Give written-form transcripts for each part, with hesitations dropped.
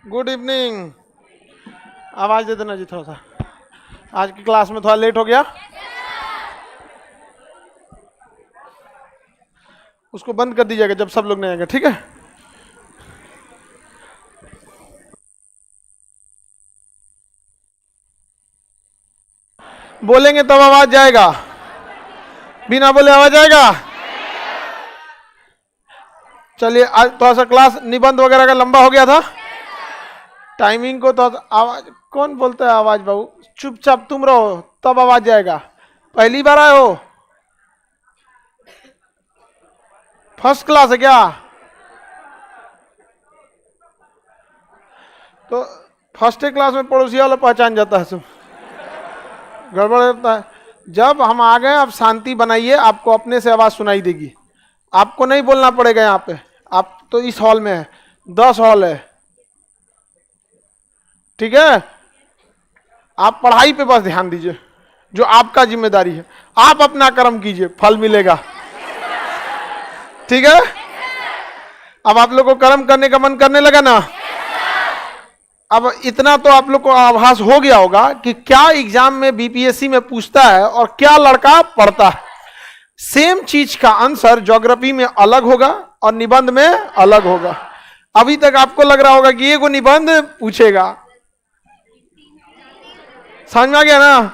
Good evening. आवाज दे देना जी थोड़ा सा। आज की क्लास में थोड़ा लेट हो गया, उसको बंद कर दीजिएगा जब सब लोग नहीं आएंगे, ठीक है। बोलेंगे तब आवाज जाएगा, बिना बोले आवाज आएगा। चलिए, आज थोड़ा सा क्लास निबंध वगैरह का लंबा हो गया था, टाइमिंग को तो आवाज कौन बोलता है आवाज बाबू, चुपचाप तुम रहो तब आवाज जाएगा। पहली बार आए हो, फर्स्ट क्लास है क्या? तो फर्स्ट क्लास में पड़ोसी वाला पहचान जाता है, सब गड़बड़ होता है। जब हम आ गए, आप शांति बनाइए, आपको अपने से आवाज सुनाई देगी, आपको नहीं बोलना पड़ेगा। यहाँ पे आप तो इस हॉल में है, 10 हॉल है, ठीक है। आप पढ़ाई पे बस ध्यान दीजिए, जो आपका जिम्मेदारी है। आप अपना कर्म कीजिए, फल मिलेगा, ठीक है। अब आप लोग को कर्म करने का मन करने लगा ना। अब इतना तो आप लोग को आभास हो गया होगा कि क्या एग्जाम में बीपीएससी में पूछता है और क्या लड़का पढ़ता है। सेम चीज का आंसर ज्योग्राफी में अलग होगा और निबंध में अलग होगा। अभी तक आपको लग रहा होगा कि ये को निबंध पूछेगा, समझ में आ गया ना।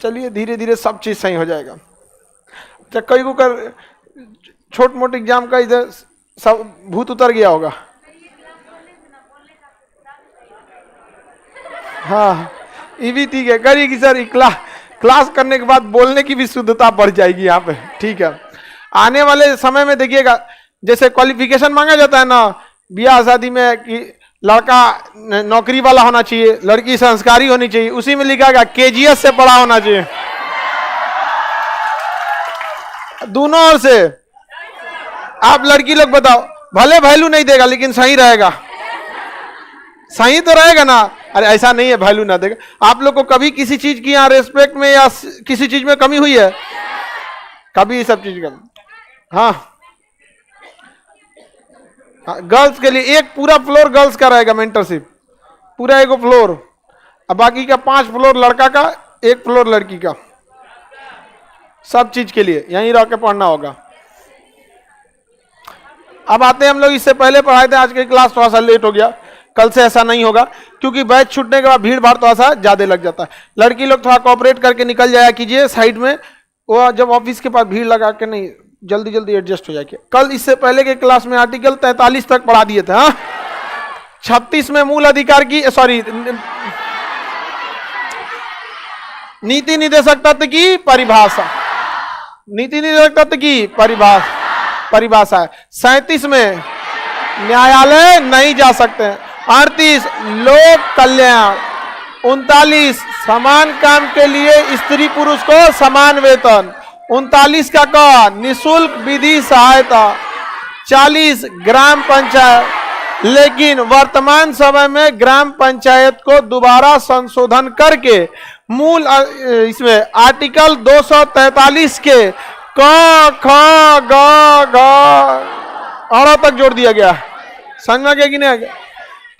चलिए, धीरे धीरे सब चीज सही हो जाएगा। अच्छा, कई को कर छोट मोट एग्जाम का इधर सब भूत उतर गया होगा। हाँ, ये भी ठीक है, करिए सर। क्लास करने के बाद बोलने की भी शुद्धता बढ़ जाएगी यहाँ पे, ठीक है। आने वाले समय में देखिएगा, जैसे क्वालिफिकेशन मांगा जाता है ना ब्याह शादी में कि लड़का नौकरी वाला होना चाहिए, लड़की संस्कारी होनी चाहिए, उसी में लिखा गया केजीएस से पढ़ा होना चाहिए। दोनों ओर से आप लड़की लोग बताओ, भले वैल्यू नहीं देगा लेकिन सही रहेगा, सही तो रहेगा ना। अरे ऐसा नहीं है वैल्यू ना देगा। आप लोग को कभी किसी चीज की यहाँ रेस्पेक्ट में या किसी चीज में कमी हुई है? कभी सब चीज का। हाँ, गर्ल्स के लिए एक पूरा फ्लोर गर्ल्स का रहेगा मेंटरशिप, पूरा एक फ्लोर, अब बाकी का 5 फ्लोर लड़का का, 1 फ्लोर लड़की का। सब चीज के लिए यहीं रह के पढ़ना होगा। अब आते हैं हम लोग, इससे पहले पढ़ाए थे, आज की क्लास थोड़ा सा लेट हो गया। कल से ऐसा नहीं होगा क्योंकि बैच छूटने के बाद भीड़ भाड़ थोड़ा सा ज्यादा लग जाता है। लड़की लोग थोड़ा कोऑपरेट करके निकल जाया कीजिए साइड में, वो जब ऑफिस के पास भीड़ लगा के नहीं, जल्दी जल्दी एडजस्ट हो जाएगी। कल इससे पहले के क्लास में आर्टिकल 43 तक पढ़ा दिए थे। हाँ, 36 में मूल अधिकार की, सॉरी, नीति निदेशक तत्व की परिभाषा, नीति निदेशक तत्व की परिभाषा है। 37 में न्यायालय नहीं जा सकते हैं। 38 लोक कल्याण। 39 समान काम के लिए स्त्री पुरुष को समान वेतन। 39 का क निःशुल्क विधि सहायता। 40 ग्राम पंचायत, लेकिन वर्तमान समय में ग्राम पंचायत को दोबारा संशोधन करके मूल इसमें आर्टिकल 243 के क ख ग घ तक जोड़ दिया गया। समझ में आ गया कि नहीं आ गया?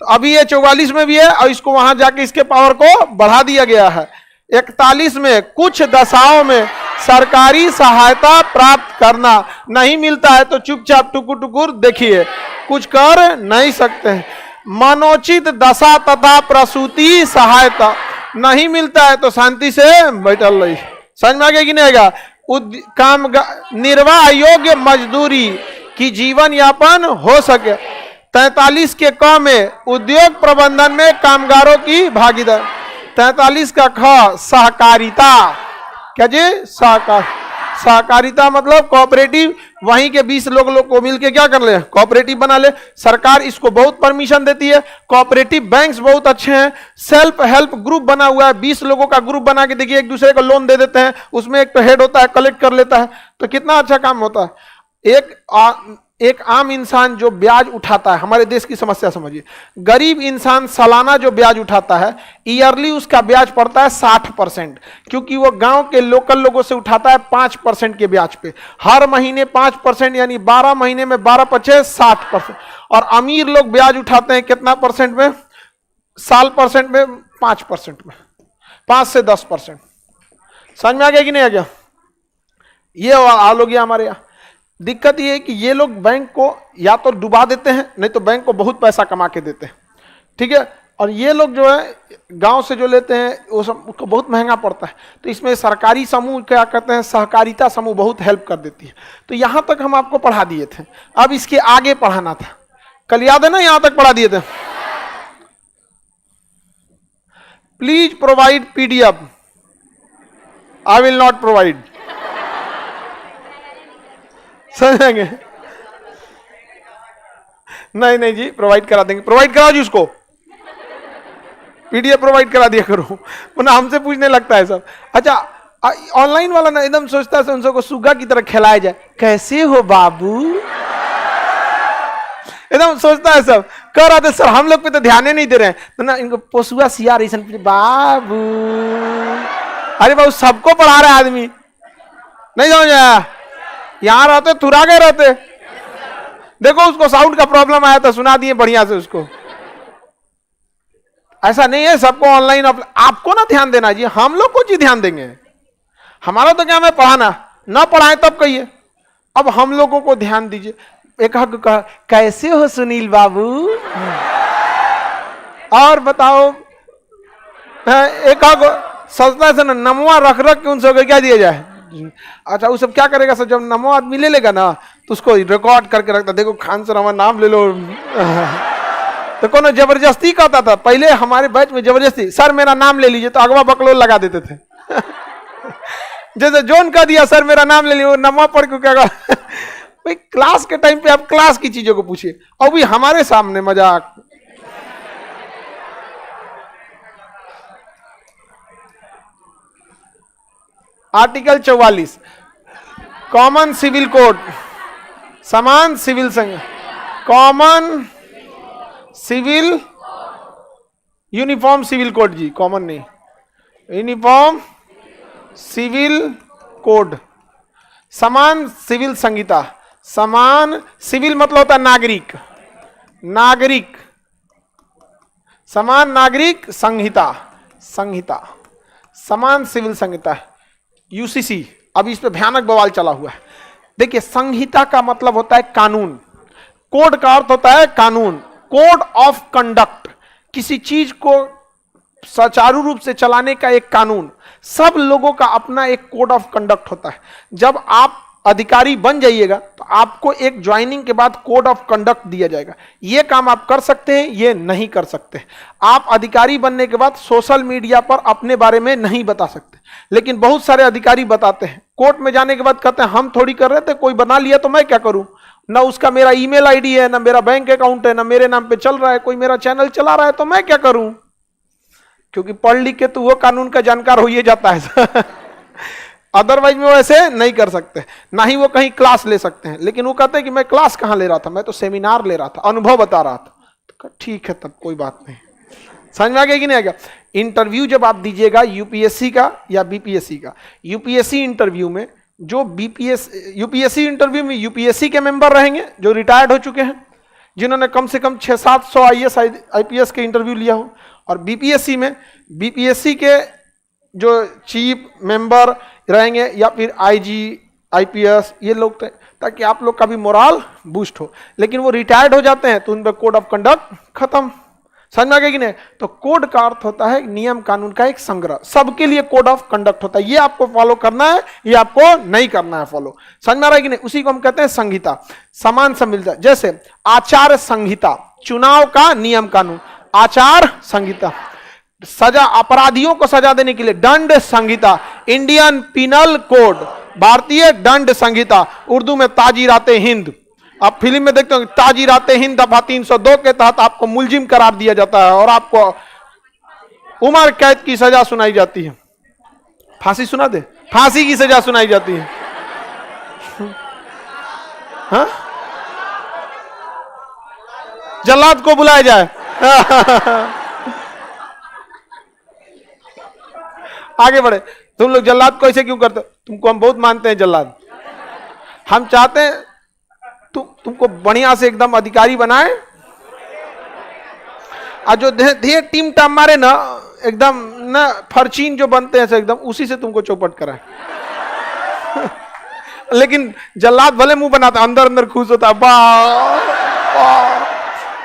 तो अभी ये 44 में भी है और इसको वहां जाके इसके पावर को बढ़ा दिया गया है। 41 में कुछ दशाओं में सरकारी सहायता प्राप्त करना नहीं मिलता है तो चुपचाप टुकुर टुकुर देखिए, कुछ कर नहीं सकते हैं। मनोचित दशा तथा प्रसूति सहायता नहीं मिलता है तो शांति से बैठल रही। समझ में आ गया कि नहीं आएगा? काम निर्वाह योग्य मजदूरी की जीवन यापन हो सके। 43 के क में उद्योग प्रबंधन में कामगारों की भागीदारी। 43 का ख सहकारिता। क्या जी? सहकारिता मतलब कोऑपरेटिव। वहीं के 20 लोग को मिलके क्या कर ले? कोऑपरेटिव बना ले। सरकार इसको बहुत परमिशन देती है। कोऑपरेटिव बैंक्स बहुत अच्छे हैं। सेल्फ हेल्प ग्रुप बना हुआ है, 20 लोगों का ग्रुप बना के देखिए, एक दूसरे को लोन दे देते हैं। उसमें एक तो हेड होता है, कलेक्ट कर लेता है, तो कितना अच्छा काम होता है। एक एक आम इंसान जो ब्याज उठाता है, हमारे देश की समस्या समझिए, गरीब इंसान सालाना जो ब्याज उठाता है, ईयरली उसका ब्याज पड़ता है 60%, क्योंकि वो गांव के लोकल लोगों से उठाता है 5% के ब्याज पे। हर महीने 5%, यानी 12 महीने में 12×5 60%। और अमीर लोग ब्याज उठाते हैं कितना परसेंट में? साल परसेंट में 5% में, 5 से 10%। समझ में आ गया कि नहीं आ गया? ये हाल हो गया हमारे यहाँ। दिक्कत ये है कि ये लोग बैंक को या तो डुबा देते हैं, नहीं तो बैंक को बहुत पैसा कमा के देते हैं, ठीक है। और ये लोग जो है गांव से जो लेते हैं वो सब उसको बहुत महंगा पड़ता है। तो इसमें सरकारी समूह क्या कहते हैं, सहकारिता समूह बहुत हेल्प कर देती है। तो यहां तक हम आपको पढ़ा दिए थे, अब इसके आगे पढ़ाना था। कल याद है ना, यहां तक पढ़ा दिए थे। Please provide PDF. I will not provide. समझेंगे? नहीं नहीं जी, प्रोवाइड करा देंगे। प्रोवाइड करा जी उसको, पीडीएफ प्रोवाइड करा दिया करो, वरना हमसे पूछने लगता है सब। अच्छा, ऑनलाइन वाला ना एकदम सोचता है उनको सुगा की तरह खिलाया जाए, कैसे हो बाबू, एकदम सोचता है सब। कह रहा था सर हम लोग पे तो ध्यान नहीं दे रहे हैं, तो ना इनको पोसुआ सिया रही बाबू। अरे बाबू सबको पढ़ा रहा है आदमी, नहीं समझ आया? यहां रहते थुरा गए रहते। देखो उसको साउंड का प्रॉब्लम आया था, सुना दिए बढ़िया से उसको। ऐसा नहीं है सबको ऑनलाइन आपको ना ध्यान देना जी, हम लोग को जी ध्यान देंगे। हमारा तो क्या, मैं पढ़ाना, ना पढ़ाए तब कहिए। अब हम लोगों को ध्यान दीजिए। एक हक कहा, कैसे हो सुनील बाबू, और बताओ। एक हक सोचता है नमवा रख रख के उनसे क्या दिया जाए। अच्छा वो सब क्या करेगा सर, जब नमो आदमी ले लेगा ना तो उसको रिकॉर्ड करके रखता, देखो खान सर हमारा नाम ले लो। तो कौन जबरदस्ती कहता था पहले हमारे बैच में, जबरदस्ती सर मेरा नाम ले लीजिए, तो अगवा बकलोल लगा देते थे। जैसे जोन कह दिया सर मेरा नाम ले लीजिए, वो नमो पढ़ के क्या भाई, क्लास के टाइम पे आप क्लास की चीजों को पूछिए, और भी हमारे सामने मजाक। आर्टिकल 44 कॉमन सिविल कोड, समान सिविल संघ, common civil, uniform civil code जी, कॉमन नहीं, यूनिफॉर्म सिविल कोड, समान सिविल संहिता। समान सिविल मतलब होता है नागरिक, नागरिक, समान नागरिक संहिता, संहिता, समान सिविल संहिता, यूसीसी। अब इस पे भयानक बवाल चला हुआ है। देखिए संहिता का मतलब होता है कानून, कोड का अर्थ होता है कानून, कोड ऑफ कंडक्ट, किसी चीज को सुचारू रूप से चलाने का एक कानून। सब लोगों का अपना एक कोड ऑफ कंडक्ट होता है। जब आप अधिकारी बन जाइएगा तो आपको एक ज्वाइनिंग के बाद कोड ऑफ कंडक्ट दिया जाएगा, ये काम आप कर सकते हैं, ये नहीं कर सकते। आप अधिकारी बनने के बाद सोशल मीडिया पर अपने बारे में नहीं बता सकते, लेकिन बहुत सारे अधिकारी बताते हैं। कोर्ट में जाने के बाद कहते हैं हम थोड़ी कर रहे थे, कोई बना लिया तो मैं क्या करूं, ना उसका मेरा ईमेल आईडी है, ना मेरा बैंक अकाउंट है, ना मेरे नाम पे चल रहा है, कोई मेरा चैनल चला रहा है, तो मैं क्या करूं। क्योंकि पढ़ लिख के तो वो कानून का जानकार हो ही जाता है। अदरवाइज में वो ऐसे नहीं कर सकते, ना ही वो कहीं क्लास ले सकते हैं। लेकिन वो कहते हैं कि मैं क्लास कहां ले रहा था, मैं तो सेमिनार ले रहा था, अनुभव बता रहा था। तो ठीक है तब कोई बात नहीं। समझ में आ गया कि नहीं आ गया? इंटरव्यू जब आप दीजिएगा यूपीएससी का या बीपीएससी का, यूपीएससी इंटरव्यू में जो यूपीएससी इंटरव्यू में यूपीएससी के मेंबर रहेंगे जो रिटायर्ड हो चुके हैं, जिन्होंने कम से कम 600-700 आईएएस आईपीएस के इंटरव्यू लिया हो, और बीपीएससी में बीपीएससी के जो चीफ मेंबर रहेंगे या फिर आईजी आईपीएस ये लोग, ताकि आप लोग का भी मोरल बूस्ट हो। लेकिन वो रिटायर्ड हो जाते हैं तो उन पर कोड ऑफ कंडक्ट खत्म। समझ में आ गया कि नहीं? तो कोड का अर्थ होता है नियम कानून का एक संग्रह, सबके लिए कोड ऑफ कंडक्ट होता है, ये आपको फॉलो करना है, ये आपको नहीं करना है फॉलो। समझ में आ रहा है कि नहीं? उसी को हम कहते हैं संहिता, समान संहिता। जैसे आचार संहिता, चुनाव का नियम कानून, आचार संहिता। सजा, अपराधियों को सजा देने के लिए दंड संहिता, इंडियन पिनल कोड, भारतीय दंड संहिता, उर्दू में ताजीराते हिंद। आप फिल्म में देखते हो ताजीराते हिंद दफा 302 के तहत आपको मुलजिम करार दिया जाता है और आपको उम्र कैद की सजा सुनाई जाती है। फांसी सुना दे, फांसी की सजा सुनाई जाती है। हाँ? जल्लाद को बुलाया जाए। आगे बढ़े। तुम लोग जल्लाद को ऐसे क्यों करते हो? तुमको हम बहुत मानते हैं जल्लाद। हम चाहते हैं तुमको बढ़िया से एकदम अधिकारी बनाए, और जो धीरे टीम टाम मारे ना एकदम ना फरचीन जो बनते हैं एकदम, उसी से तुमको चौपट कराए। लेकिन जल्लाद भले मुंह बनाता, अंदर अंदर खुश होता है,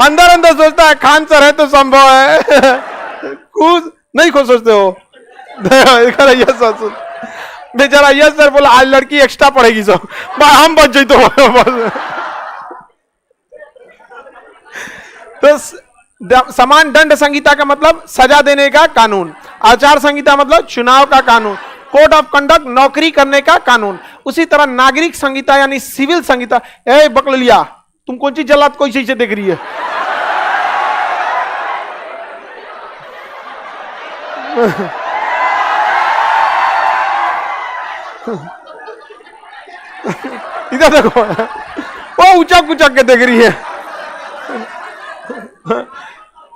अंदर अंदर सोचता है खान सर है तो संभव है। खुश नहीं, खुश सोचते हो। बेचारा यस सर बोला आज लड़की एक्स्ट्रा पढ़ेगी सब, हम बच जाए तो समान दंड संहिता का मतलब सजा देने का कानून, आचार संहिता मतलब चुनाव का कानून, कोड ऑफ कंडक्ट नौकरी करने का कानून। उसी तरह नागरिक संहिता यानी सिविल संहिता। ए बकलिया, तुम कौन सी जल्लाद कोई चीज से देख रही है? इधर देखो, वो ऊंचा कुचा के देख रही है।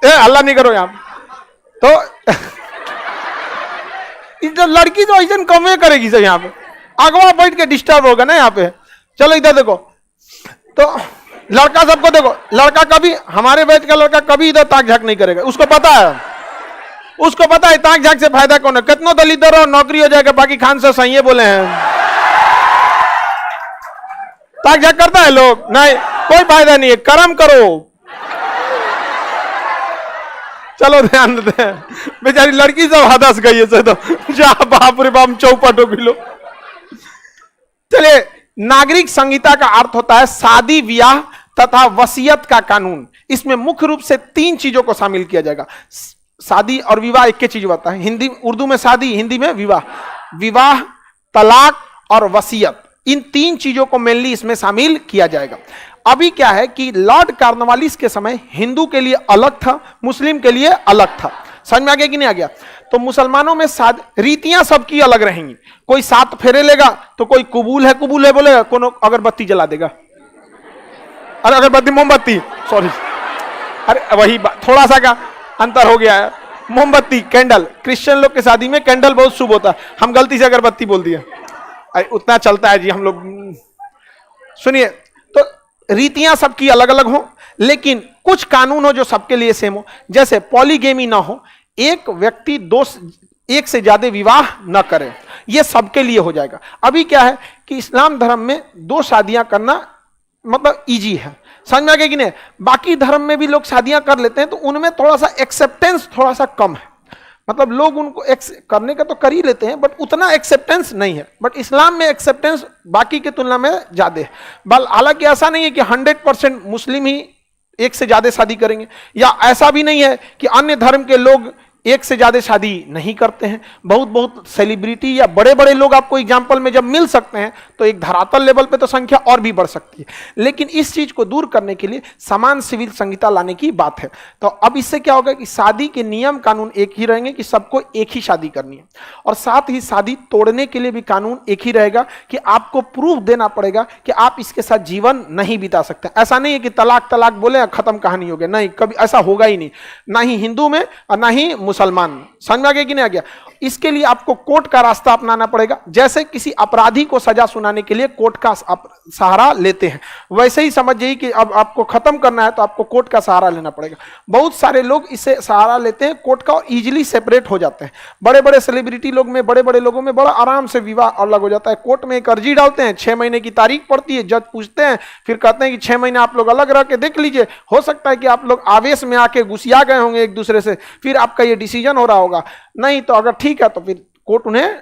अल्लाह नहीं करो यहां तो। इधर लड़की तो ऐसा कमे करेगी सर, यहाँ पे अगवा बैठ के डिस्टर्ब होगा ना यहाँ पे। चलो इधर देखो, तो लड़का सबको देखो, लड़का कभी हमारे बैठ का लड़का कभी इधर ताक झाक नहीं करेगा। उसको पता है, उसको पता है ताक झाक से फायदा कौन है। कितनों दलित दर और नौकरी हो जाएगा, बाकी खान से सही बोले हैं। ताक झाक करता है लोग, नहीं कोई फायदा नहीं है, कर्म करो। चलो ध्यान देते हैं, बेचारी लड़की सब हदस गई है तो जा बाप रे बाप चौपट हो किलो। चलिए, नागरिक संहिता का अर्थ होता है शादी ब्याह तथा वसीयत का कानून। इसमें मुख्य रूप से 3 चीजों को शामिल किया जाएगा। शादी और विवाह एक ही चीज होता है। हिंदी उर्दू में शादी, हिंदी में विवाह। विवाह, तलाक और वसीयत, इन 3 चीजों को मेनली इसमें शामिल किया जाएगा। अभी क्या है कि लॉर्ड कॉर्नवालिस के समय हिंदू के लिए अलग था, मुस्लिम के लिए अलग था। समझ में आ गया कि नहीं आ गया? तो मुसलमानों में रीतियां सबकी अलग रहेंगी। कोई 7 फेरे लेगा तो कोई कबूल है बोलेगा, कोनो अगरबत्ती जला देगा। अरे अगरबत्ती मोमबत्ती, सॉरी, अरे वही थोड़ा सा का अंतर हो गया है। मोमबत्ती, कैंडल, क्रिश्चियन लोग के शादी में कैंडल बहुत शुभ होता है, हम गलती से अगरबत्ती बोल दिया। अरे उतना चलता है जी हम लोग। सुनिए, तो रीतियां सबकी अलग अलग हो, लेकिन कुछ कानून हो जो सबके लिए सेम हो। जैसे पॉलीगेमी ना हो, एक व्यक्ति एक से ज्यादा विवाह न करे, यह सबके लिए हो जाएगा। अभी क्या है कि इस्लाम धर्म में 2 शादियां करना मतलब इजी है। समझ में आ गया कि नहीं? बाकी धर्म में भी लोग शादियां कर लेते हैं, तो उनमें थोड़ा सा एक्सेप्टेंस थोड़ा सा कम है। मतलब लोग उनको करने का तो कर ही लेते हैं, बट उतना एक्सेप्टेंस नहीं है। बट इस्लाम में एक्सेप्टेंस बाकी की तुलना में ज्यादा है। हालांकि ऐसा नहीं है कि 100% मुस्लिम ही एक से ज्यादा शादी करेंगे, या ऐसा भी नहीं है कि अन्य धर्म के लोग एक से ज्यादा शादी नहीं करते हैं। बहुत सेलिब्रिटी या बड़े बड़े लोग आपको एग्जाम्पल में जब मिल सकते हैं, तो एक धरातल लेवल पे तो संख्या और भी बढ़ सकती है। लेकिन इस चीज को दूर करने के लिए समान सिविल संहिता लाने की बात है। तो अब इससे क्या होगा कि शादी के नियम कानून एक ही रहेंगे कि सबको एक ही शादी करनी है, और साथ ही शादी तोड़ने के लिए भी कानून एक ही रहेगा कि आपको प्रूफ देना पड़ेगा कि आप इसके साथ जीवन नहीं बिता सकते। ऐसा नहीं है कि तलाक तलाक बोले खत्म कहानी हो गया, नहीं, कभी ऐसा होगा ही नहीं, ना ही हिंदू में और ना ही मुसलमान। समझ में आ गया कि नहीं आ गया? इसके लिए आपको कोर्ट का रास्ता अपनाना पड़ेगा। जैसे किसी अपराधी को सजा सुनाने के लिए कोर्ट का सहारा लेते हैं, वैसे ही समझ जाइए कि अब आपको खत्म करना है तो आपको कोर्ट का सहारा लेना पड़ेगा। बहुत सारे लोग इससे सहारा लेते हैं कोर्ट का और इजीली सेपरेट हो जाते हैं। बड़े बड़े सेलिब्रिटी लोग में, बड़े बड़े लोगों में बड़ा आराम से विवाह अलग हो जाता है। कोर्ट में एक अर्जी डालते हैं, 6 महीने की तारीख पड़ती है, जज पूछते हैं, फिर कहते हैं कि 6 महीने आप लोग अलग रह के देख लीजिए। हो सकता है कि आप लोग आवेश में आके घुसिया गए होंगे एक दूसरे से, फिर आपका ये डिसीजन हो रहा होगा। नहीं तो अगर ठीक है तो फिर कोर्ट उन्हें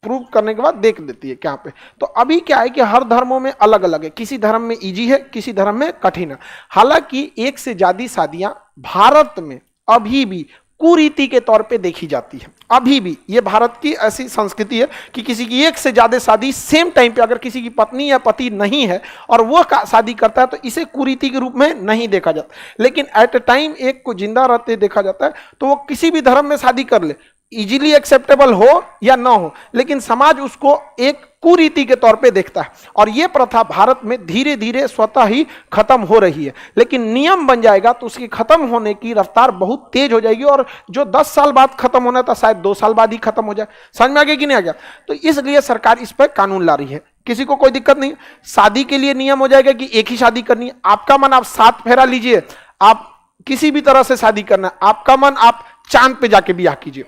प्रूव करने के बाद देख देती है क्या पे। तो अभी क्या है कि हर धर्मों में अलग अलग है, किसी धर्म में इजी है, किसी धर्म में कठिन है। हालांकि एक से ज्यादा शादियां भारत में अभी भी कुरीति के तौर पे देखी जाती है। अभी भी ये भारत की ऐसी संस्कृति है कि किसी की एक से ज्यादा शादी सेम टाइम पे, अगर किसी की पत्नी या पति नहीं है और वो शादी करता है तो इसे कुरीति के रूप में नहीं देखा जाता। लेकिन एट ए टाइम एक को जिंदा रहते देखा जाता है, तो वो किसी भी धर्म में शादी कर ले, इजीली एक्सेप्टेबल हो या ना हो, लेकिन समाज उसको एक कुरीति के तौर पे देखता है। और यह प्रथा भारत में धीरे धीरे स्वतः ही खत्म हो रही है, लेकिन नियम बन जाएगा तो उसकी खत्म होने की रफ्तार बहुत तेज हो जाएगी, और जो 10 साल बाद खत्म होना था शायद 2 साल बाद ही खत्म हो जाए। समझ में आ गया कि नहीं आ गया? तो इसलिए सरकार इस पर कानून ला रही है। किसी को कोई दिक्कत नहीं। शादी के लिए नियम हो जाएगा कि एक ही शादी करनी है। आपका मन, आप 7 फेरा लीजिए, आप किसी भी तरह से शादी करना, आपका मन, आप चांद पे जाके ब्याह कीजिए,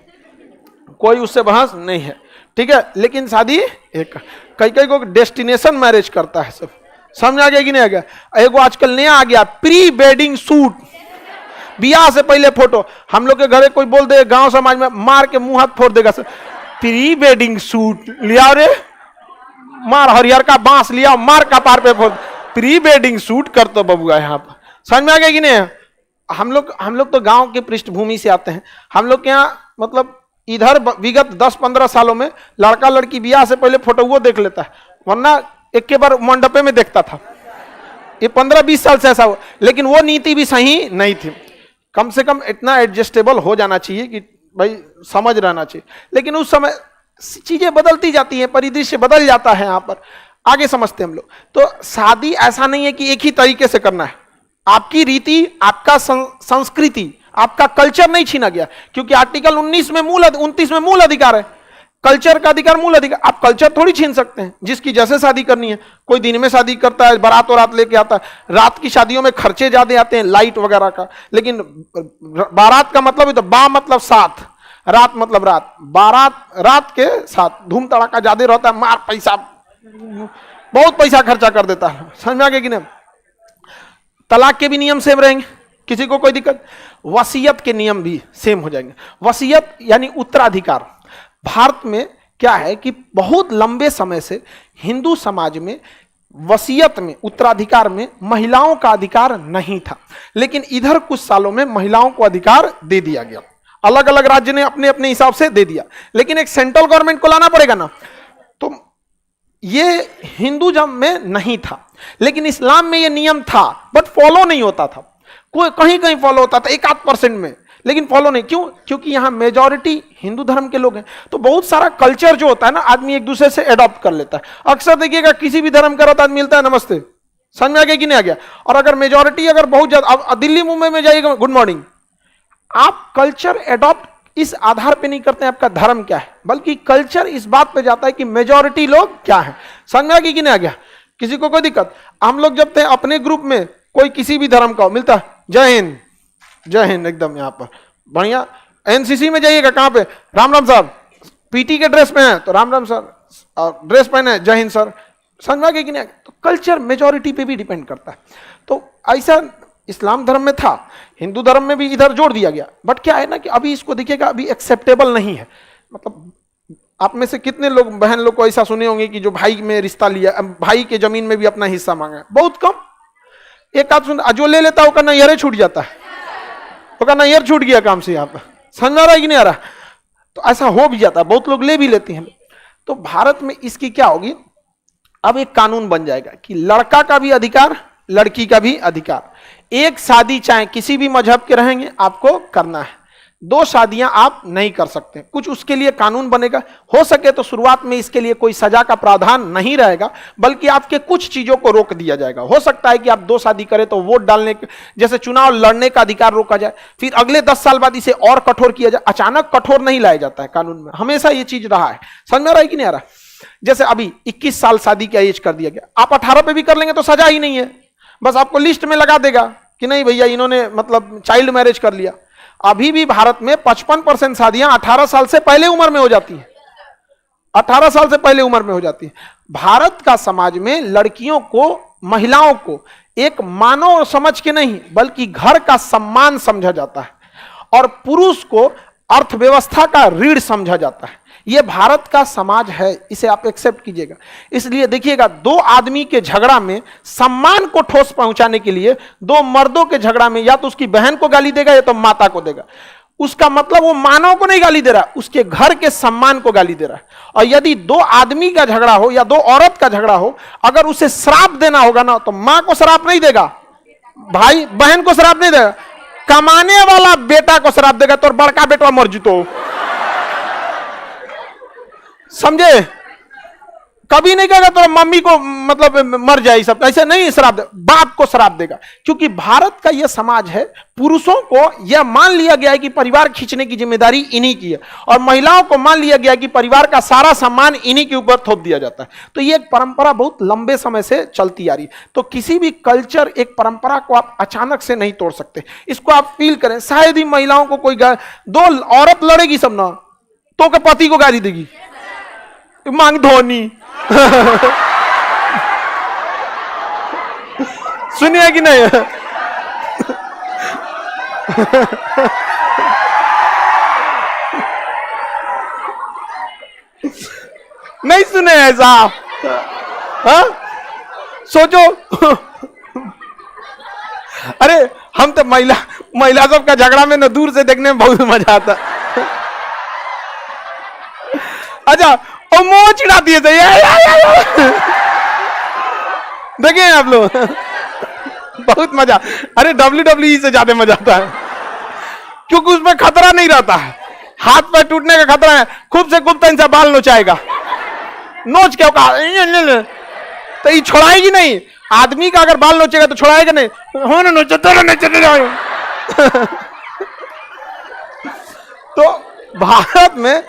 कोई उससे बहस नहीं है, ठीक है। लेकिन शादी एक, कई कई को डेस्टिनेशन मैरिज करता है सब। समझ आ गया कि नहीं आ गया? एगो आजकल नया आ गया, प्री वेडिंग शूट, ब्याह से पहले फोटो। हम लोग के घरे कोई बोल दे गांव समाज में, मार के मुंह हाथ फोड़ देगा सर। प्री वेडिंग शूट लिया रे, मार हरियर का बांस लिया, मार का पार पे फोड़, प्री वेडिंग शूट कर तो बबुआ यहाँ पर। समझ में आ गया कि नहीं? हम लोग तो गांव के पृष्ठभूमि से आते हैं। हम लोग के यहाँ मतलब इधर विगत 10-15 सालों में लड़का लड़की ब्याह से पहले फोटो वो देख लेता है, वरना एक के बार मंडपे में देखता था। ये 15-20 साल से ऐसा हुआ, लेकिन वो नीति भी सही नहीं थी। कम से कम इतना एडजस्टेबल हो जाना चाहिए कि भाई समझ रहना चाहिए। लेकिन उस समय चीजें बदलती जाती हैं, परिदृश्य बदल जाता है। यहाँ पर आगे समझते हैं हम लोग। तो शादी ऐसा नहीं है कि एक ही तरीके से करना है। आपकी रीति, आपका संस्कृति, आपका कल्चर नहीं छीना गया, क्योंकि आर्टिकल 29 में 29 में मूल अधिकार है, कल्चर का अधिकार, मूल अधिकार। आप कल्चर थोड़ी छीन सकते हैं। जिसकी जैसे शादी करनी है, कोई दिन में शादी करता है, बारात और रात लेके आता है। रात की शादियों में खर्चे ज्यादा आते हैं, लाइट वगैरह का, लेकिन बारात का मतलब है तो बा मतलब साथ, रात मतलब रात, बारात रात के साथ धूम धड़ाका ज्यादा रहता है, मार पैसा, बहुत पैसा खर्चा कर देता है। समझ में आ गया कि नहीं? तलाक के भी नियम सेम रहेंगे, किसी को कोई दिक्कत। वसीयत के नियम भी सेम हो जाएंगे। वसीयत यानी उत्तराधिकार। भारत में क्या है कि बहुत लंबे समय से हिंदू समाज में वसीयत में, उत्तराधिकार में महिलाओं का अधिकार नहीं था, लेकिन इधर कुछ सालों में महिलाओं को अधिकार दे दिया गया। अलग अलग राज्य ने अपने अपने हिसाब से दे दिया, लेकिन एक सेंट्रल गवर्नमेंट को लाना पड़ेगा ना। तो ये हिंदूइज्म में नहीं था, लेकिन इस्लाम में ये नियम था, बट फॉलो नहीं होता था। कोई कहीं कहीं फॉलो होता था, 1-8% में, लेकिन फॉलो नहीं। क्यों? क्योंकि यहां मेजॉरिटी हिंदू धर्म के लोग हैं। तो बहुत सारा कल्चर जो होता है ना, आदमी एक दूसरे से एडॉप्ट कर लेता है। अक्सर देखिएगा किसी भी धर्म का रहता है, मिलता है नमस्ते, समझ में आ गया कि नहीं आ गया? और अगर मेजॉरिटी अगर बहुत ज्यादा, अब दिल्ली मुंबई में जाइएगा गुड मॉर्निंग, आप कल्चर एडॉप्ट इस आधार पे नहीं करते हैं आपका धर्म क्या है, बल्कि कल्चर इस बात पे जाता है कि मेजॉरिटी लोग क्या है। समझ में आ गया कि नहीं आ गया? किसी को कोई दिक्कत? हम लोग जब थे अपने ग्रुप में, कोई किसी भी धर्म का मिलता, जय हिंद, जय हिंद, एकदम यहाँ पर बढ़िया। एनसीसी में जाइएगा, कहाँ पे राम राम साहब, पीटी के ड्रेस में है तो राम राम सर, ड्रेस पहने जय हिंद सर। समझ में आ गया कि नहीं? तो कल्चर मेजॉरिटी पे भी डिपेंड करता है। तो ऐसा इस्लाम धर्म में था, हिंदू धर्म में भी इधर जोड़ दिया गया। बट क्या है ना कि अभी इसको देखिएगा, अभी एक्सेप्टेबल नहीं है। मतलब आप में से कितने लोग, बहन लोग को ऐसा सुने होंगे कि जो भाई में रिश्ता लिया, भाई के जमीन में भी अपना हिस्सा मांगा है? बहुत कम, एक आध सुन, जो ले लेता है वो का नैहर छूट जाता है, वो का नैहर छूट गया काम से। यहाँ पर समझ आ रहा है कि नहीं आ रहा? तो ऐसा हो भी जाता है, बहुत लोग ले भी लेते हैं। तो भारत में इसकी क्या होगी, अब एक कानून बन जाएगा कि लड़का का भी अधिकार, लड़की का भी अधिकार। एक शादी चाहे किसी भी मजहब के रहेंगे, आपको करना है। 2 शादियां आप नहीं कर सकते। कुछ उसके लिए कानून बनेगा। हो सके तो शुरुआत में इसके लिए कोई सजा का प्रावधान नहीं रहेगा, बल्कि आपके कुछ चीजों को रोक दिया जाएगा। हो सकता है कि आप 2 शादी करें तो वोट डालने, जैसे चुनाव लड़ने का अधिकार रोका जाए, फिर अगले 10 साल बाद इसे और कठोर किया जाए। अचानक कठोर नहीं लाया जाता है कानून में, हमेशा ये चीज रहा है। समझ में आ रहा है कि नहीं आ रहा? जैसे अभी 21 साल शादी का एज कर दिया गया, आप 18 पे भी कर लेंगे तो सजा ही नहीं है, बस आपको लिस्ट में लगा देगा कि नहीं भैया इन्होंने मतलब चाइल्ड मैरिज कर लिया। अभी भी भारत में 55% शादियां 18 साल से पहले उम्र में हो जाती हैं, 18 साल से पहले उम्र में हो जाती है। भारत का समाज में लड़कियों को, महिलाओं को एक मानव समझ के नहीं, बल्कि घर का सम्मान समझा जाता है, और पुरुष को अर्थव्यवस्था का रीढ़ समझा जाता है। यह भारत का समाज है, इसे आप एक्सेप्ट कीजिएगा। इसलिए देखिएगा, 2 आदमी के झगड़ा में सम्मान को ठोस पहुंचाने के लिए 2 मर्दों के झगड़ा में या तो उसकी बहन को गाली देगा या तो माता को देगा। उसका मतलब वो मानव को नहीं गाली दे रहा, उसके घर के सम्मान को गाली दे रहा है। और यदि 2 आदमी का झगड़ा हो या 2 औरत का झगड़ा हो, अगर उसे श्राप देना होगा ना, तो मां को श्राप नहीं देगा, भाई बहन को श्राप नहीं देगा, कमाने वाला बेटा को श्राप देगा, तो बड़का बेटा मर जीतो। समझे? कभी नहीं कहेगा तो मम्मी को मतलब मर जाए सब, ऐसे नहीं श्राप दे, बाप को श्राप देगा। क्योंकि भारत का यह समाज है, पुरुषों को यह मान लिया गया है कि परिवार खींचने की जिम्मेदारी इन्हीं की है, और महिलाओं को मान लिया गया कि परिवार का सारा सम्मान इन्हीं के ऊपर थोप दिया जाता है। तो ये एक परंपरा बहुत लंबे समय से चलती आ रही है। तो किसी भी कल्चर, एक परंपरा को आप अचानक से नहीं तोड़ सकते, इसको आप फील करें। शायद ही महिलाओं को कोई दो औरत लड़ेगी सब ना, तो के पति को गाली देगी, मांग धोनी। सुनिए कि नहीं? नहीं सुने ऐसा? हाँ? सोचो। अरे हम तो महिला सब का झगड़ा में न दूर से देखने में बहुत मजा आता। अच्छा, और मुंह चिढ़ाती है तो देखें आप लोग, बहुत मजा। अरे WWE से ज्यादा मजा आता है, क्योंकि उसमें खतरा नहीं रहता है, हाथ पैर टूटने का खतरा है। खूब से खूब तन सा बाल नोचाएगा, नोच के कहा तो ये छोड़ाएगी नहीं। आदमी का अगर बाल नोचेगा तो छोड़ाएगा नहीं, हो ना नोचते रहो। तो भारत में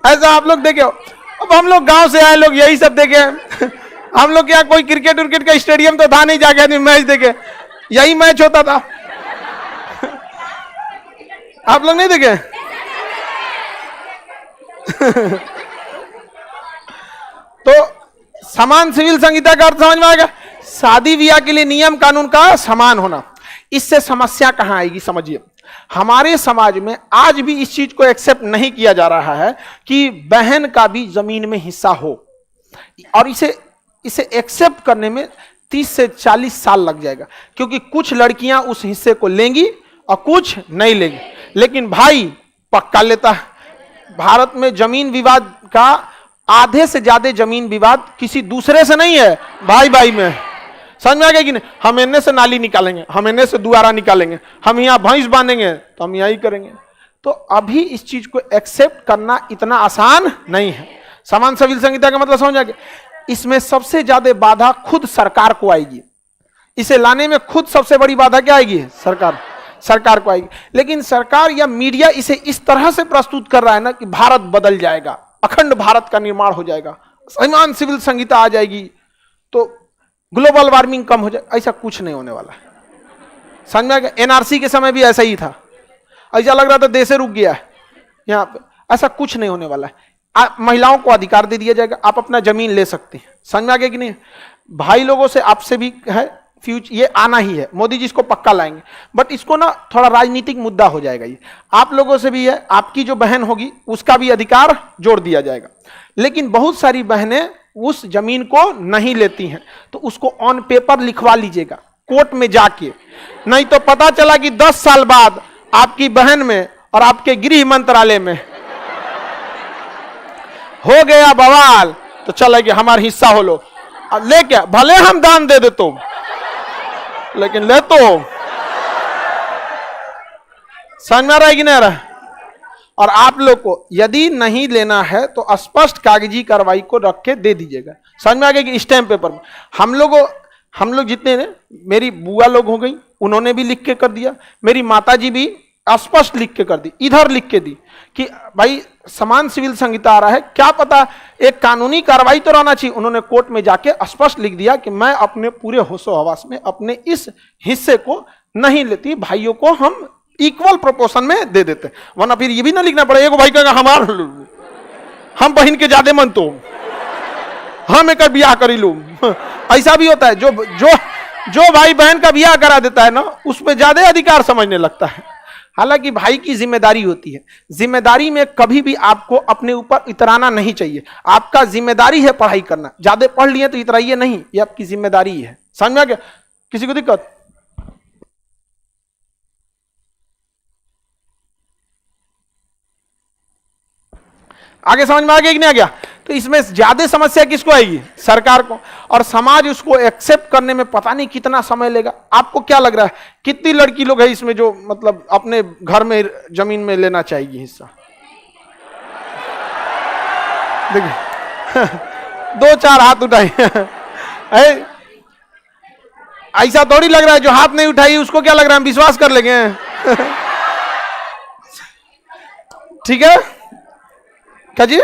ऐसा आप लोग देखे। अब हम लोग गांव से आए लोग यही सब देखे। हम लोग क्या कोई क्रिकेट उर्केट का स्टेडियम तो था नहीं, जाके आदमी मैच देखे, यही मैच होता था। आप लोग नहीं देखे? तो समान सिविल संहिता का अर्थ समझ में आएगा? शादी ब्याह के लिए नियम कानून का समान होना। इससे समस्या कहां आएगी? समझिए, हमारे समाज में आज भी इस चीज को एक्सेप्ट नहीं किया जा रहा है कि बहन का भी जमीन में हिस्सा हो, और इसे एक्सेप्ट करने में 30 से 40 साल लग जाएगा, क्योंकि कुछ लड़कियां उस हिस्से को लेंगी और कुछ नहीं लेंगी। लेकिन भाई पक्का लेता है। भारत में जमीन विवाद का आधे से ज्यादा जमीन विवाद किसी दूसरे से नहीं है, भाई भाई में। समझ में आ गया कि नहीं? हम इन्ने से नाली निकालेंगे, हम इन्ने से दुआरा निकालेंगे, हम यहाँ भैंस बांधेंगे तो हम यही करेंगे। तो अभी इस चीज को एक्सेप्ट करना इतना आसान नहीं है। समान सिविल संहिता का मतलब समझ आ गया? इसमें सबसे ज्यादा बाधा खुद सरकार को आएगी। इसे लाने में खुद सबसे बड़ी बाधा क्या आएगी? सरकार को आएगी। लेकिन सरकार या मीडिया इसे इस तरह से प्रस्तुत कर रहा है ना कि भारत बदल जाएगा, अखंड भारत का निर्माण हो जाएगा, समान सिविल संहिता आ जाएगी तो ग्लोबल वार्मिंग कम हो जाए। ऐसा कुछ नहीं होने वाला है। समझ में आ गया? एनआरसी के समय भी ऐसा ही था, ऐसा लग रहा था देश रुक गया है यहाँ पे। ऐसा कुछ नहीं होने वाला है। महिलाओं को अधिकार दे दिया जाएगा, आप अपना जमीन ले सकते हैं। समझ में आ गया कि नहीं? भाई लोगों से आपसे भी है, फ्यूचर ये आना ही है, मोदी जी इसको पक्का लाएंगे, बट इसको ना थोड़ा राजनीतिक मुद्दा हो जाएगा। ये आप लोगों से भी है, आपकी जो बहन होगी उसका भी अधिकार जोड़ दिया जाएगा। लेकिन बहुत सारी बहनें उस जमीन को नहीं लेती हैं, तो उसको ऑन पेपर लिखवा लीजिएगा कोर्ट में जाके। नहीं तो पता चला कि 10 साल बाद आपकी बहन में और आपके गृह मंत्रालय में हो गया बवाल, तो चले कि हमारा हिस्सा हो लो। लेके भले हम दान दे दे तो, लेकिन ले तो। समझ में आ रहा है कि नहीं आ रहा है? और आप लोग को यदि नहीं लेना है तो स्पष्ट कागजी कार्रवाई को रख के दे दीजिएगा। समझ में आ गया कि स्टैम्प पेपर में हम लोग जितने ने, मेरी बुआ लोग हो गई, उन्होंने भी लिख के कर दिया, मेरी माताजी भी स्पष्ट लिख के कर दी, इधर लिख के दी कि भाई समान सिविल संहिता आ रहा है, क्या पता एक कानूनी कार्रवाई तो रहना चाहिए। उन्होंने कोर्ट में जाके स्पष्ट लिख दिया कि मैं अपने पूरे होशो हवास में अपने इस हिस्से को नहीं लेती, भाइयों को हम इक्वल प्रोपोर्शन में दे देते। वरना फिर ये भी ना लिखना पड़े, एगो भाई कहेगा हमार हम बहन के ज्यादा मन तो हम एक ब्याह करी लू। ऐसा भी होता है, जो भाई बहन का ब्याह करा देता है ना, उसमें ज्यादा अधिकार समझने लगता है। हालांकि भाई की जिम्मेदारी होती है, जिम्मेदारी में कभी भी आपको अपने ऊपर इतराना नहीं चाहिए। आपका जिम्मेदारी है पढ़ाई करना, ज्यादा पढ़ लिए तो इतराइए नहीं, ये आपकी जिम्मेदारी है। समझ में आ गया? किसी को दिक्कत? आगे समझ में आ गया कि नहीं आ गया? तो इसमें ज्यादा समस्या किसको आएगी? सरकार को। और समाज उसको एक्सेप्ट करने में पता नहीं कितना समय लेगा। आपको क्या लग रहा है कितनी लड़की लोग है इसमें जो मतलब अपने घर में जमीन में लेना चाहेगी हिस्सा? देखिए दो चार हाथ उठाइए। ऐसा थोड़ी लग रहा है जो हाथ नहीं उठाई उसको क्या लग रहा है हम विश्वास कर लेंगे। ठीक है, क्या जी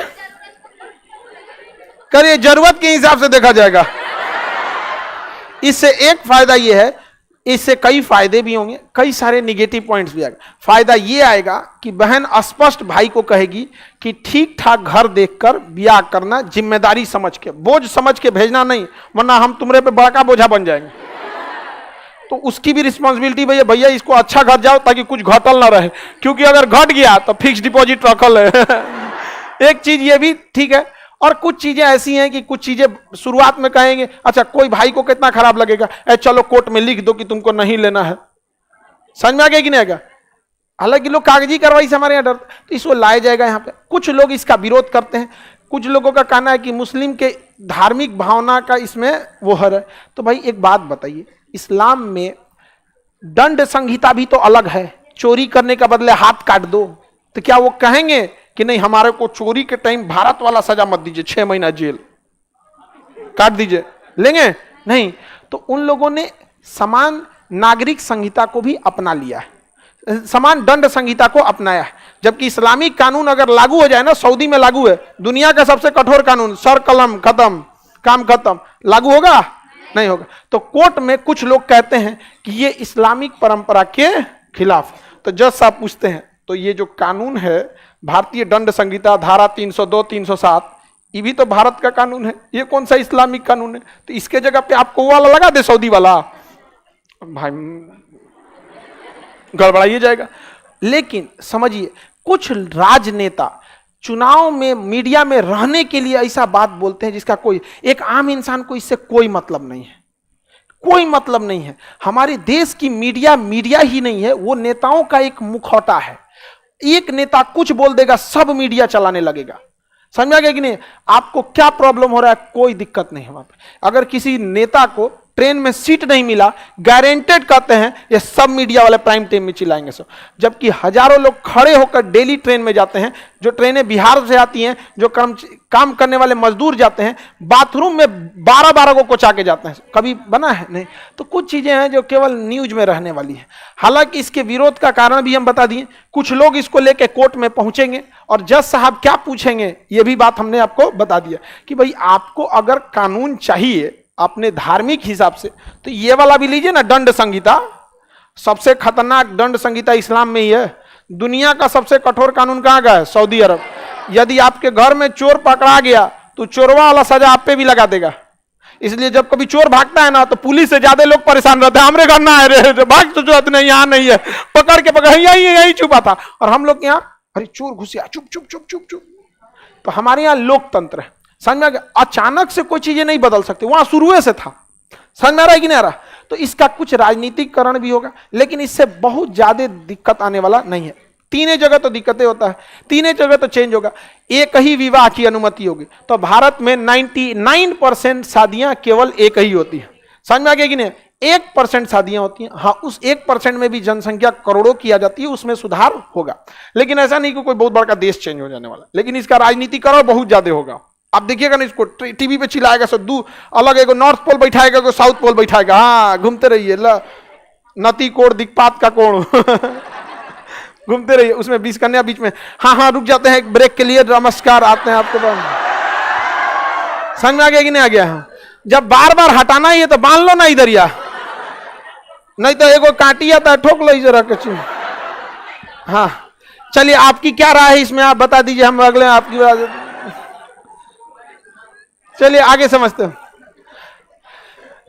करिए, जरूरत के हिसाब से देखा जाएगा। इससे एक फायदा यह है, इससे कई फायदे भी होंगे, कई सारे निगेटिव पॉइंट्स भी आएगा। फायदा यह आएगा कि बहन स्पष्ट भाई को कहेगी कि ठीक ठाक घर देखकर ब्याह करना, जिम्मेदारी समझ के, बोझ समझ के भेजना नहीं, वरना हम तुम्हारे पे बड़ा बोझा बन जाएंगे। तो उसकी भी रिस्पॉन्सिबिलिटी भैया इसको अच्छा घर जाओ ताकि कुछ घटल ना रहे, क्योंकि अगर घट गया तो फिक्स डिपॉजिट रखल है। एक चीज ये भी ठीक है। और कुछ चीजें ऐसी हैं कि कुछ चीजें शुरुआत में कहेंगे, अच्छा कोई भाई को कितना खराब लगेगा, चलो कोर्ट में लिख दो कि तुमको नहीं लेना है। समझ में आ गया कि नहीं आएगा? हालांकि लोग कागजी कार्रवाई से हमारे यहाँ डरते, तो इसको लाया जाएगा यहाँ पे। कुछ लोग इसका विरोध करते हैं, कुछ लोगों का कहना है कि मुस्लिम के धार्मिक भावना का इसमें वो है। तो भाई एक बात बताइए, इस्लाम में दंड संहिता भी तो अलग है। चोरी करने का बदले हाथ काट दो, तो क्या वो कहेंगे कि नहीं हमारे को चोरी के टाइम भारत वाला सजा मत दीजिए, 6 महीना जेल काट दीजिए, लेंगे? नहीं। तो उन लोगों ने समान नागरिक संहिता को भी अपना लिया है, समान दंड संहिता को अपनाया है। जबकि इस्लामिक कानून अगर लागू हो जाए ना, सऊदी में लागू है दुनिया का सबसे कठोर कानून, सर कलम खत्म, काम खत्म, लागू होगा? नहीं होगा। तो कोर्ट में कुछ लोग कहते हैं कि ये इस्लामिक परंपरा के खिलाफ। तो जज साहब पूछते हैं, तो ये जो कानून है भारतीय दंड संहिता धारा 302, 307, ये भी तो भारत का कानून है, ये कौन सा इस्लामिक कानून है? तो इसके जगह पे आपको वो वाला लगा दे, सऊदी वाला, भाई गड़बड़ाइए जाएगा। लेकिन समझिए, कुछ राजनेता चुनाव में मीडिया में रहने के लिए ऐसा बात बोलते हैं जिसका कोई एक आम इंसान को इससे कोई मतलब नहीं है, कोई मतलब नहीं है। हमारे देश की मीडिया ही नहीं है, वो नेताओं का एक मुखौटा है। एक नेता कुछ बोल देगा, सब मीडिया चलाने लगेगा। समझ में आ गया कि नहीं? आपको क्या प्रॉब्लम हो रहा है, कोई दिक्कत नहीं है वहां पे। अगर किसी नेता को ट्रेन में सीट नहीं मिला, गारंटेड कहते हैं ये सब मीडिया वाले प्राइम टाइम में चिल्लाएंगे सब। जबकि हजारों लोग खड़े होकर डेली ट्रेन में जाते हैं, जो ट्रेनें बिहार से आती हैं, जो काम करने वाले मजदूर जाते हैं, बाथरूम में 12-12 को कोचा के जाते हैं। कभी बना है? नहीं। तो कुछ चीजें हैं जो केवल न्यूज में रहने वाली है। हालांकि इसके विरोध का कारण भी हम बता दिए, कुछ लोग इसको लेकर कोर्ट में पहुंचेंगे और जज साहब क्या पूछेंगे ये भी बात हमने आपको बता दिया कि भाई आपको अगर कानून चाहिए अपने धार्मिक हिसाब से, तो ये वाला भी लीजिए ना, दंड संहिता। सबसे खतरनाक दंड संहिता इस्लाम में ही है। दुनिया का सबसे कठोर कानून कहाँ का है? सऊदी अरब। यदि आपके घर में चोर पकड़ा गया तो चोरवा वाला सजा आप पे भी लगा देगा। इसलिए जब कभी चोर भागता है ना, तो पुलिस से ज्यादा लोग परेशान रहते हैं, हमरे घर ना है रे, भाग तो जो नहीं, यहाँ नहीं है, पकड़ यही छुपा था। और हम लोग यहाँ अरे चोर घुसिया, चुप चुप चुप चुप चुप। तो हमारे यहाँ लोकतंत्र है। समझ में आ गया? अचानक से कोई चीजें नहीं बदल सकती, वहां शुरू से था। समझ में आ रहा है कि नहीं आ रहा? तो इसका कुछ राजनीतिकरण भी होगा, लेकिन इससे बहुत ज्यादा दिक्कत आने वाला नहीं है। तीनों जगह तो दिक्कतें होता है, तीनों जगह तो चेंज होगा। एक ही विवाह की अनुमति होगी। तो भारत में 99% शादियां केवल एक ही होती है। समझ में आ गया कि नहीं? 1% शादियां होती हैं। हाँ, उस 1% में भी जनसंख्या करोड़ों की आ जाती है, उसमें सुधार होगा। लेकिन ऐसा नहीं कि कोई बहुत बड़ा देश चेंज हो जाने वाला, लेकिन इसका राजनीतिकरण बहुत ज्यादा होगा। आप देखिएगा ना, इसको टीवी पे चिल्लाएगा सद्दू, अलग एगो नॉर्थ पोल बैठाएगा, एगो साउथ पोल बैठाएगा। हाँ, घूमते रहिए, नती कोण दिक्पात का कोण घूमते रहिए, उसमें 20 कन्या बीच में। हाँ, रुक जाते हैं एक ब्रेक के लिए, नमस्कार, आते हैं आपके पास। समझ में आ गया कि नहीं आ गया? जब बार बार हटाना ही है तो बांध लो ना इधर, या नहीं तो एगो काटी आता है, ठोक लो जरा कुछ। हाँ, चलिए, आपकी क्या राय है इसमें, आप बता दीजिए, हम अगले आपकी। चलिए आगे समझते हैं,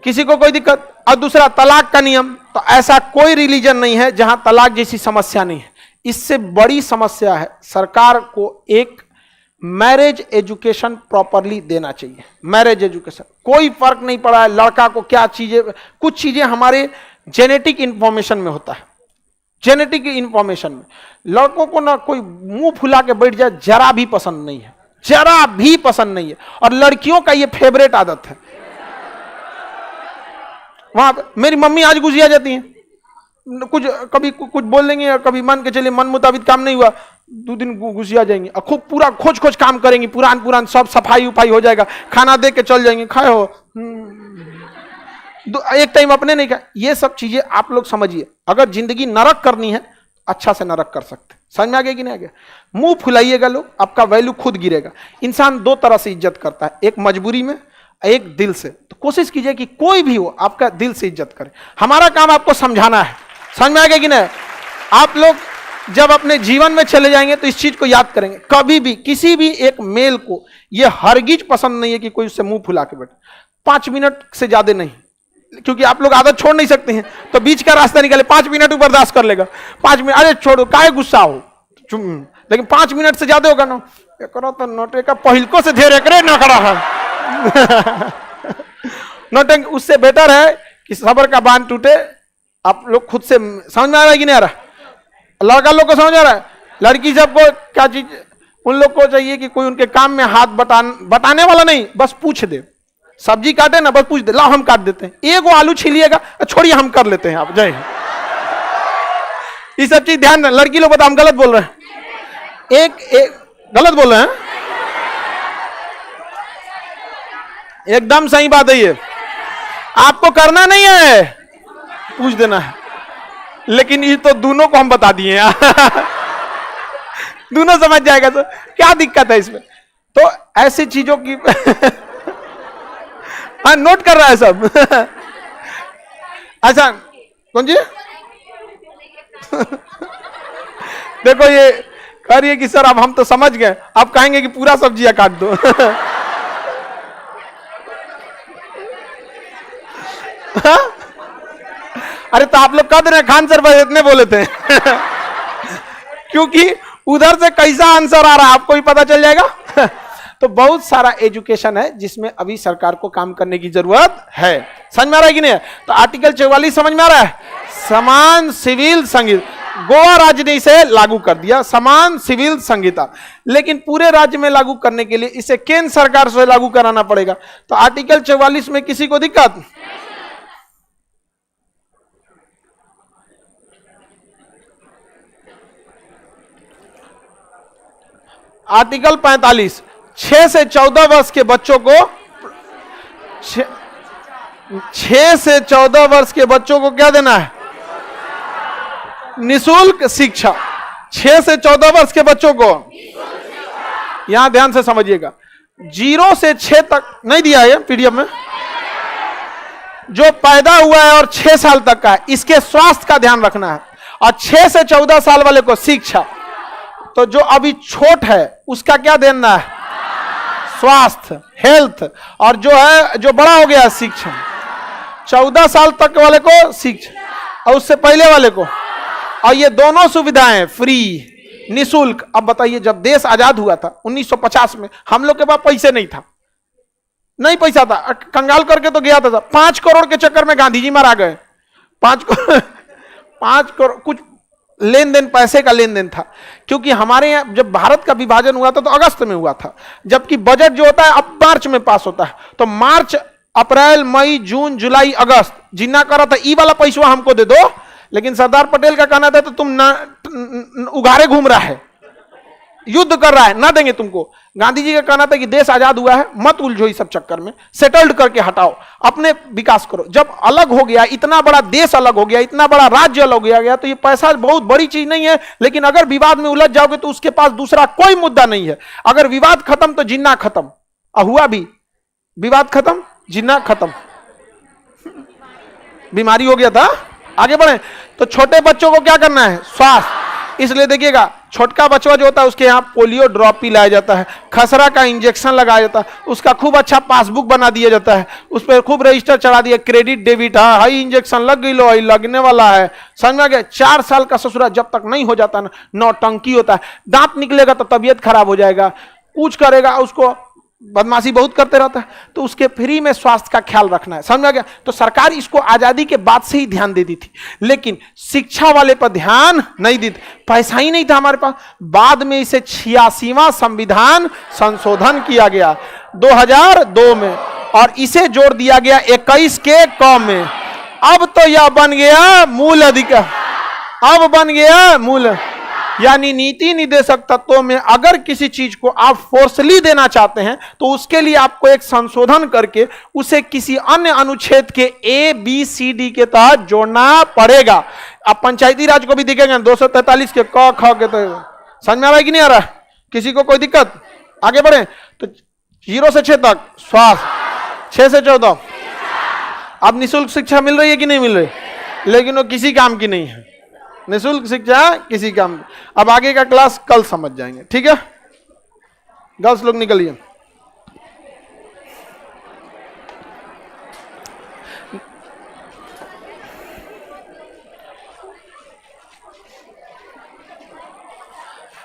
किसी को कोई दिक्कत। और दूसरा, तलाक का नियम। तो ऐसा कोई रिलीजन नहीं है जहां तलाक जैसी समस्या नहीं है। इससे बड़ी समस्या है, सरकार को एक मैरिज एजुकेशन प्रॉपरली देना चाहिए। मैरिज एजुकेशन, कोई फर्क नहीं पड़ा है लड़का को क्या चीजें, कुछ चीजें हमारे जेनेटिक इंफॉर्मेशन में होता है। जेनेटिक इंफॉर्मेशन में लड़कों को ना कोई मुंह फुला के बैठ जाए, जरा भी पसंद नहीं है, जरा भी पसंद नहीं है। और लड़कियों का ये फेवरेट आदत है। वहां मेरी मम्मी आज गुजिया जाती हैं, कुछ कभी कुछ बोल लेंगे, कभी मान के चलिए मन मुताबिक काम नहीं हुआ, 2 दिन घुसिया जाएंगे और खूब पूरा खोज खोज काम करेंगे, पुरान सब सफाई उफाई हो जाएगा, खाना दे के चल जाएंगे, खाए हो एक टाइम अपने नहीं खाए। ये सब चीजें आप लोग समझिए। अगर जिंदगी नरक करनी है अच्छा से नरक कर सकते। समझ में आ गया कि नहीं आ गया? मुंह फुलाइएगा लोग, आपका वैल्यू खुद गिरेगा। इंसान 2 तरह से इज्जत करता है, एक मजबूरी में, एक दिल से। तो कोशिश कीजिए कि कोई भी हो आपका दिल से इज्जत करे। हमारा काम आपको समझाना है। समझ में आ गया कि नहीं? आप लोग जब अपने जीवन में चले जाएंगे तो इस चीज को याद करेंगे। कभी भी किसी भी एक मेल को यह हरगिज पसंद नहीं है कि कोई उससे मुंह फुला के बैठे। 5 मिनट से ज्यादा नहीं, क्योंकि आप लोग आदत छोड़ नहीं सकते हैं, तो बीच का रास्ता निकाले। 5 मिनट बर्दाश्त कर लेगा, 5 मिनट अरे छोड़ो, काहे गुस्सा हो, लेकिन 5 मिनट से ज्यादा होगा ना, करो तो नोटे का पहिलको से ढेर एकरे ना करा है नोटे। उससे बेटर है कि सबर का बांध टूटे। आप लोग खुद से समझ में आ रहा है कि नहीं आ रहा? लड़का लोग को समझ आ रहा है? लड़की सबको क्या चीज, उन लोग को चाहिए कि कोई उनके काम में हाथ बटाने वाला नहीं, बस पूछ दे। सब्जी काटे ना, बस पूछ दे, लाओ हम काट देते हैं। एगो आलू छीलिएगा, छोड़िए हम कर लेते हैं, आप जय। ये सब चीज ध्यान। लड़की लोग बता हम गलत बोल रहे हैं, एक गलत बोल रहे हैं, एकदम सही बात है। ये आपको करना नहीं है, पूछ देना है। लेकिन ये तो दोनों को हम बता दिए दोनों समझ जाएगा, तो क्या दिक्कत है इसमें? तो ऐसी चीजों की हाँ नोट कर रहा है सब अच्छा कौन जी देखो ये कह रही है कि सर अब हम तो समझ गए, आप कहेंगे कि पूरा सब्जियां काट दो अरे तो आप लोग कह रहे हैं खान सर भाई इतने बोले थे क्योंकि उधर से कैसा आंसर आ रहा है आपको भी पता चल जाएगा तो बहुत सारा एजुकेशन है जिसमें अभी सरकार को काम करने की जरूरत है। समझ में आ रहा है कि नहीं? तो आर्टिकल 44 समझ में आ रहा है? समान सिविल संहिता गोवा राज्य ने इसे लागू कर दिया, समान सिविल संहिता। लेकिन पूरे राज्य में लागू करने के लिए इसे केंद्र सरकार से लागू कराना पड़ेगा। तो आर्टिकल 44 में किसी को दिक्कत? आर्टिकल 45 6 से 14 वर्ष के बच्चों को 6 से 14 वर्ष के बच्चों को क्या देना है? निशुल्क शिक्षा। 6 से 14 वर्ष के बच्चों को, यहां ध्यान से समझिएगा, 0 से 6 तक नहीं दिया है पीडीएफ में, जो पैदा हुआ है और 6 साल तक का है इसके स्वास्थ्य का ध्यान रखना है, और 6 से 14 साल वाले को शिक्षा। तो जो अभी छोट है उसका क्या देना है? स्वास्थ्य, हेल्थ, और जो है जो बड़ा हो गया शिक्षा। 14 साल तक वाले को शिक्षा और उससे पहले वाले को, और ये दोनों सुविधाएं फ्री, निशुल्क। अब बताइए जब देश आजाद हुआ था 1950 में, हम लोग के पास पैसे नहीं था, नहीं पैसा था, कंगाल करके तो गया था। 5 करोड़ के चक्कर में गांधी जी मारा गए। 5 करोड़ कुछ लेन देन, पैसे का लेन देन था। क्योंकि हमारे यहाँ जब भारत का विभाजन हुआ था तो अगस्त में हुआ था, जबकि बजट जो होता है अब मार्च में पास होता है। तो मार्च, अप्रैल, मई, जून, जुलाई, अगस्त जिन्ना करा था ई वाला पैसा हमको दे दो। लेकिन सरदार पटेल का कहना था तो तुम उघारे घूम रहा है, युद्ध कर रहा है, ना देंगे तुमको। गांधी जी का कहना था कि देश आजाद हुआ है, मत उलझो इस सब चक्कर में, सेटल्ड करके हटाओ, अपने विकास करो। जब अलग हो गया, इतना बड़ा देश अलग हो गया, इतना बड़ा राज्य अलग हो गया, तो ये पैसा बहुत बड़ी चीज नहीं है। लेकिन अगर विवाद में उलझ जाओगे तो उसके पास दूसरा कोई मुद्दा नहीं है। अगर विवाद खत्म तो जिन्ना खत्म, हुआ भी विवाद खत्म, जिन्ना खत्म, बीमारी हो गया था। आगे बढ़े तो छोटे बच्चों को क्या करना है? स्वास्थ्य। इसलिए देखिएगा छोटका बच्चा जो होता है उसके यहाँ पोलियो ड्रॉप पिलाया जाता है, खसरा का इंजेक्शन लगाया जाता है, उसका खूब अच्छा पासबुक बना दिया जाता है, उस पर खूब रजिस्टर चढ़ा दिया, क्रेडिट डेबिट, हाँ हाई इंजेक्शन लग गई, लो लगने वाला है। समझ में आ गया? 4 साल का ससुरा जब तक नहीं हो जाता ना, नौटंकी होता है। दांत निकलेगा तो तबीयत खराब हो जाएगा, कुछ करेगा, उसको बदमाशी बहुत करते रहता है, तो उसके फ्री में स्वास्थ्य का ख्याल रखना है। समझ में आ गया? तो सरकार इसको आजादी के बाद से ही ध्यान दे दी थी, लेकिन शिक्षा वाले पर ध्यान नहीं दी, पैसा ही नहीं था हमारे पास। बाद में इसे 86वां संविधान संशोधन किया गया 2002 में, और इसे जोड़ दिया गया 21 के क में। अब तो यह बन गया मूल अधिकार, अब बन गया मूल, यानी नीति निर्देशक तत्वों में अगर किसी चीज को आप फोर्सली देना चाहते हैं तो उसके लिए आपको एक संशोधन करके उसे किसी अन्य अनुच्छेद के ए बी सी डी के तहत जोड़ना पड़ेगा। आप पंचायती राज को भी देखेंगे 243 के क ख के तहत। समझ में आ रहा है कि नहीं आ रहा है? किसी को कोई दिक्कत? आगे बढ़े तो 0 से 6 तक स्वास्थ्य, 6 से 14 अब निःशुल्क शिक्षा मिल रही है कि नहीं मिल रही, लेकिन वो किसी काम की नहीं है। निःशुल्क शिक्षा किसी काम की। अब आगे का क्लास कल समझ जाएंगे, ठीक है? गर्ल्स लोग निकलिए।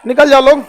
निकल जाओ लोग।